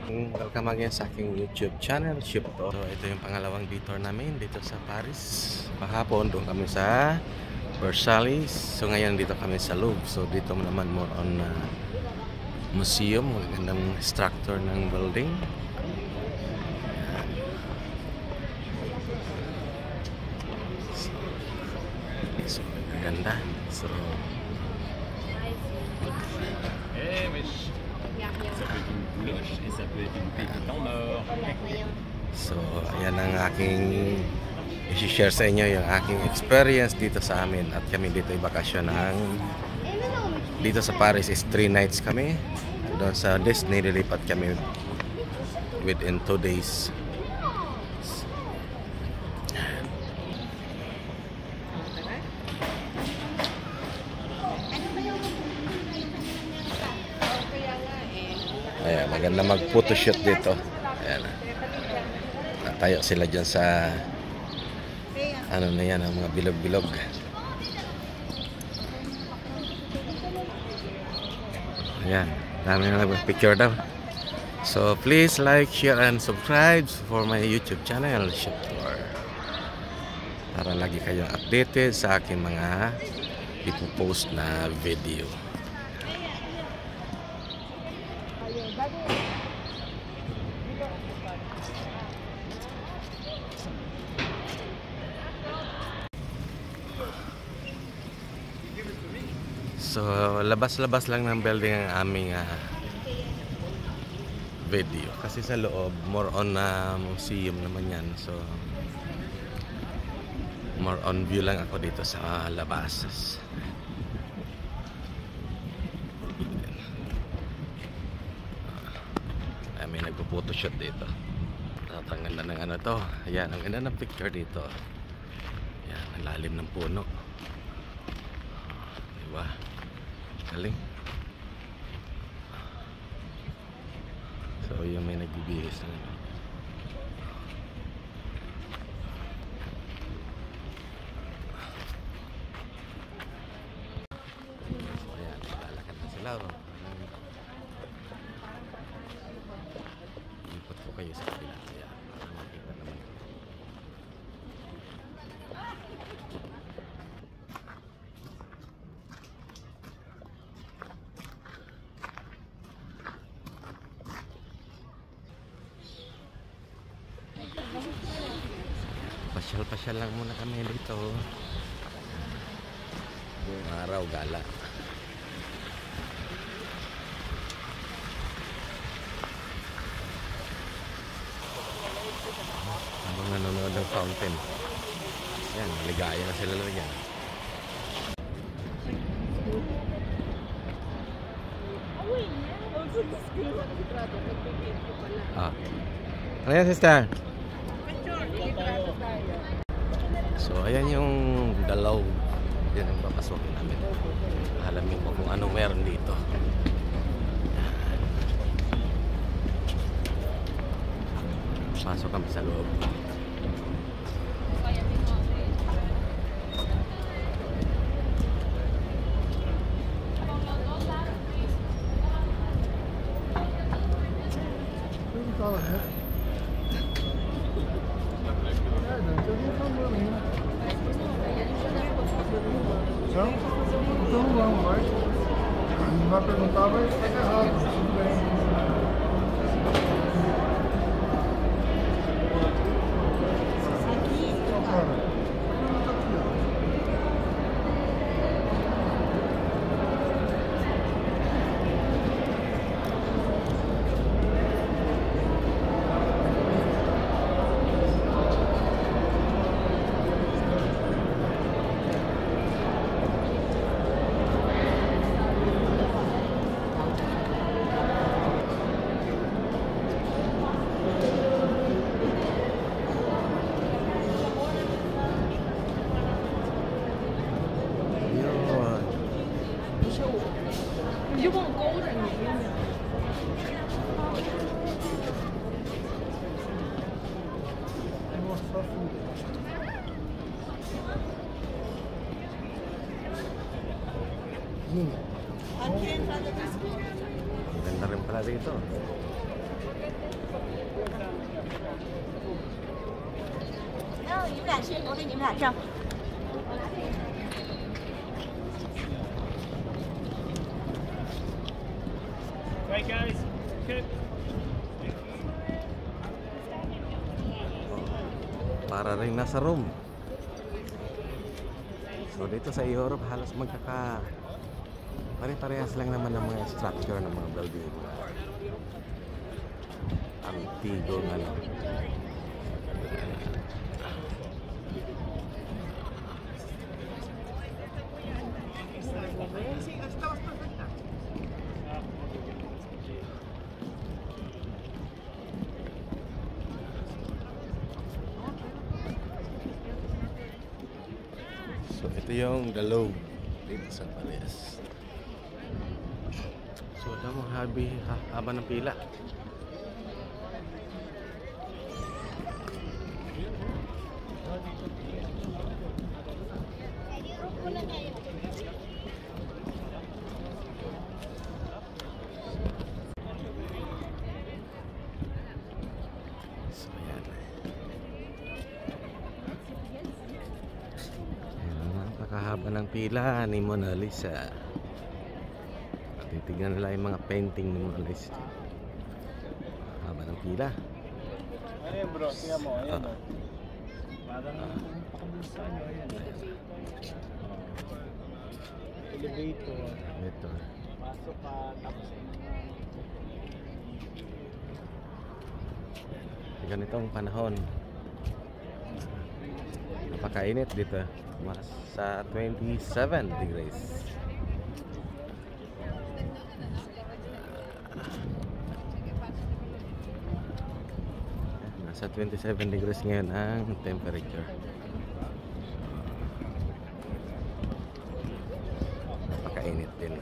Welcome again sa aking YouTube channel, Ship to. So, ito yung pangalawang detour namin dito sa Paris. Kahapon doon kami sa Versailles. So ngayon dito kami sa Louvre. So dito naman more on museum, magandang structure ng building. So maganda. So So, ayan ang aking i-share sa inyo yung aking experience dito sa amin. At kami dito ay bakasyon dito sa Paris is 3 nights kami. Doon sa Disney lilipat kami within 2 days. Ayan, maganda mag-photoshoot dito. Ayan. Tayo sila dyan sa ano na yan, ang mga bilog-bilog. Ayan, dami na nag-picture daw. So please like, share, and subscribe for my YouTube channel, Ship Tour, para lagi kayong updated sa aking mga ipopost na video. So, labas-labas lang ng building ang aming video. Kasi sa loob, more on museum naman yan. So, more on view lang ako dito sa labas. May nagpo-photoshoot dito. Ang ganda ng ano to. Ayan, ang ganda ng picture dito. Ayan, ang lalim ng puno. Diba? Galing. So yung may nagbibihis na so ayan, lalakad na sila. Ikot ko kayo sa kabila. Ayan, para makita naman. Pasyal-pasyal lang muna kami dito. Buong araw gala. Habang nanonood ng fountain. Yan, maligaya na sila lang yan. Ano yan, sister? So ayan yung dalaw. Yan ang papasokin namin. Alamin mo kung anong meron dito. Pasok kami sa loob. Então vamos, vai. Não vai perguntar, vai ficar errado. Tudo bem. Ang ganda rin pala dito. 我给你们俩这样。 Right, guys. Okay. Para rin nasa room. So dito sa Europe halos pare-parehas lang naman ng mga structure ng mga building. Antigo nga no. So ito yung The Louvre dito sa Paris. So ito mo haba ng pila. So ayan. Napakahaba ng pila ni Mona Lisa. Titignan nila yung mga painting ni Mona Lisa. Haba ng pila. Ayan bro, tingnan mo. Ayan o. Parang pakabusa nyo. Ayan. Elevator. Ito. Pasok ka. Tapos Ganitong panahon. Napakainit dito. Sa 27 degrees. Nasa 27 degrees ngayon ang temperature. Napakainit din.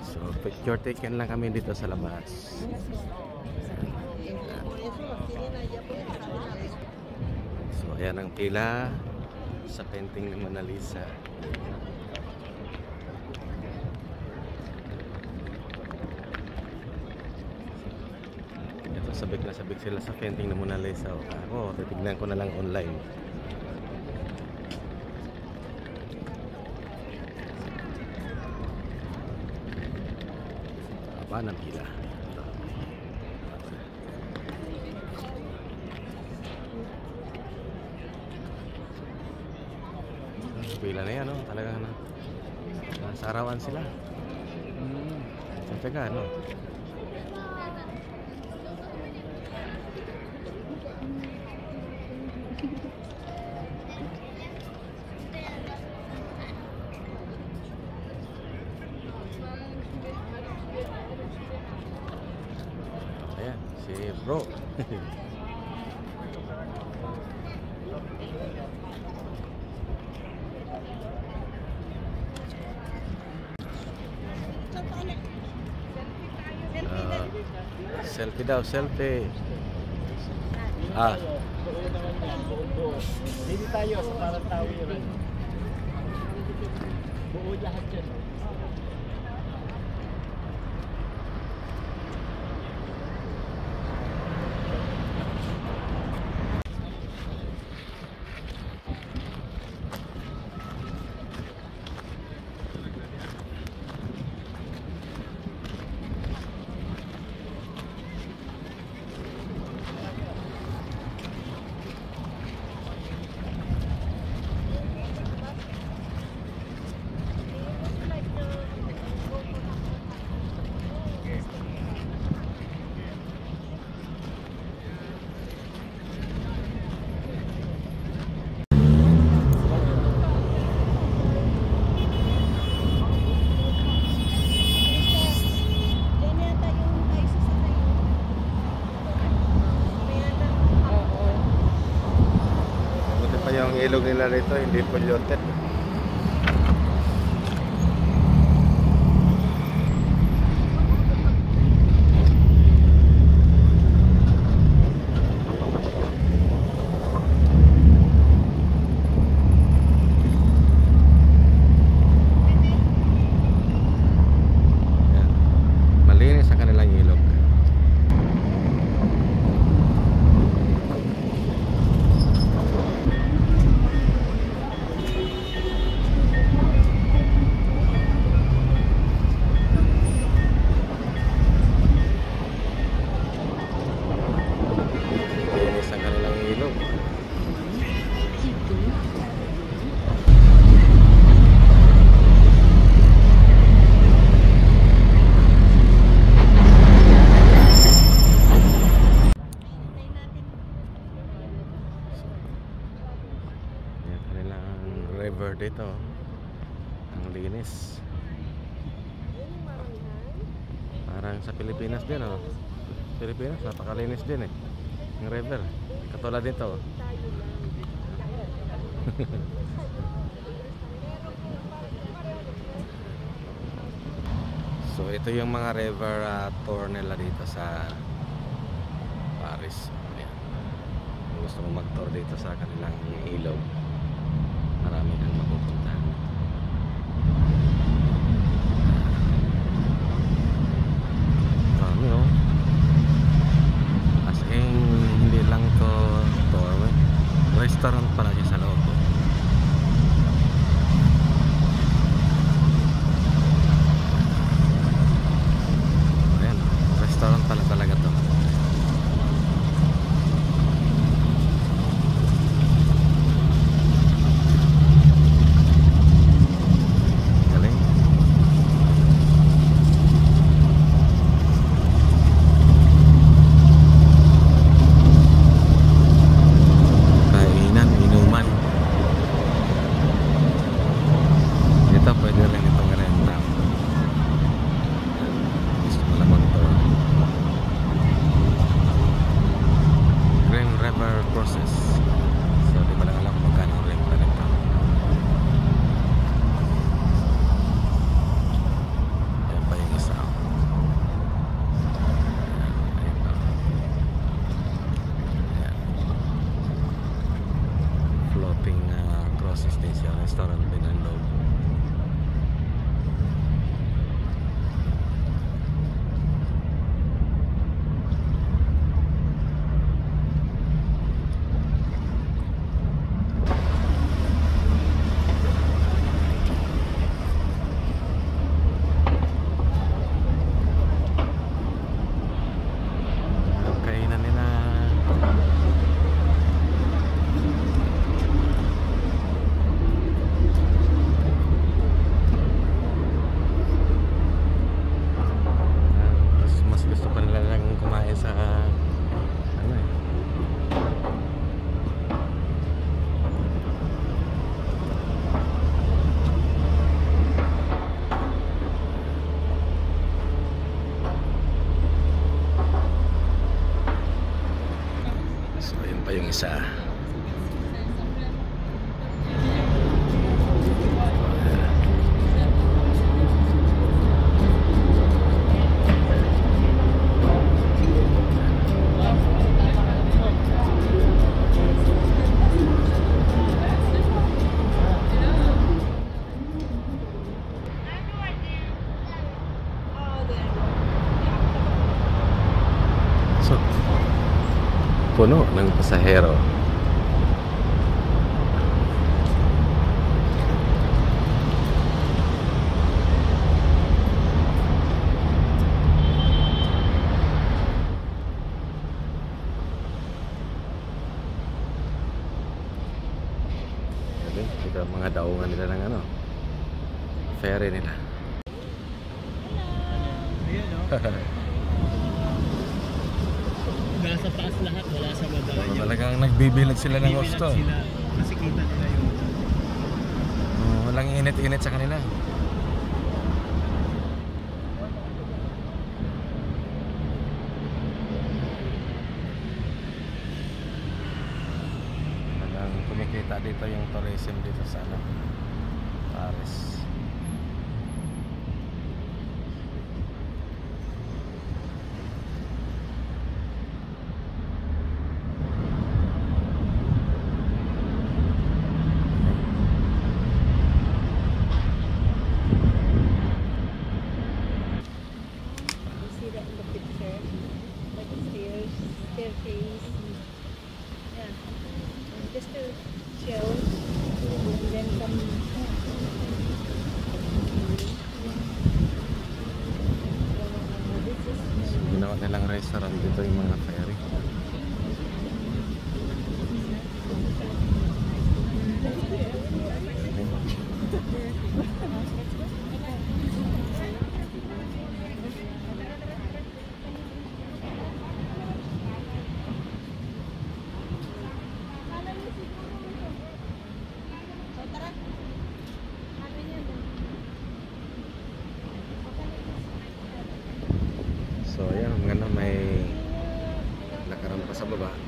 So picture taken lang kami dito sa labas. So ayan ang pila sa painting ni Mona Lisa. Ito sabik na sabik sila sa painting ni Mona Lisa. Ako, titignan ko na lang online. Haba ng pila. Pila na yan, no? Talagang nasa arawan sila. Tsaga, no? Ayan, si bro. Selfie daw, selfie. Ah. Hindi tayo sa parang tawiran. Buo lahat yan. Yung ilog nila rito hindi polluted. Malinis sa kanilang ilog. dito. Ang linis. Parang sa Pilipinas din, oh. Pilipinas, napakalinis din eh. Yung river. Katulad dito. So ito yung mga river tour nila dito sa Paris. Ayan. Kung gusto mo mag-tour dito sa kanilang ilog, marami kang mapupuntahan. Marami, oh. As in, hindi lang to tour, eh. Restaurant pala siya sa loob, oh. Restaurant pala talaga to. Galing. Kainan, inuman. Ito pwede rin itong renta. Gusto mo lamang to. Green River Process. So di ba lang alam kung magkano ang renta nito. Ayan pa yung isa. Ayan pa. Ayan. Floating crossing station. Restaurant din ang loob. Kainan nila. Mas gusto pa nila lang kumain sa ano eh. So yun pa yung isa. So puno ng pasahero. Ito mga daungan nila ng ano, ferry nila. Ayan, no? Nasa taas lahat, wala sa baba. Talagang nagbibilag sila ng gusto. Sila, kasi kita nila yung Walang init-init sa kanila. Talagang kumikita dito yung tourism dito sa ano, Paris. Staircase. Yeah. Just to chill. And then some. Ginawa nilang restaurant dito yung mga ferry. So ayan, maganda may nakarampa sa baba.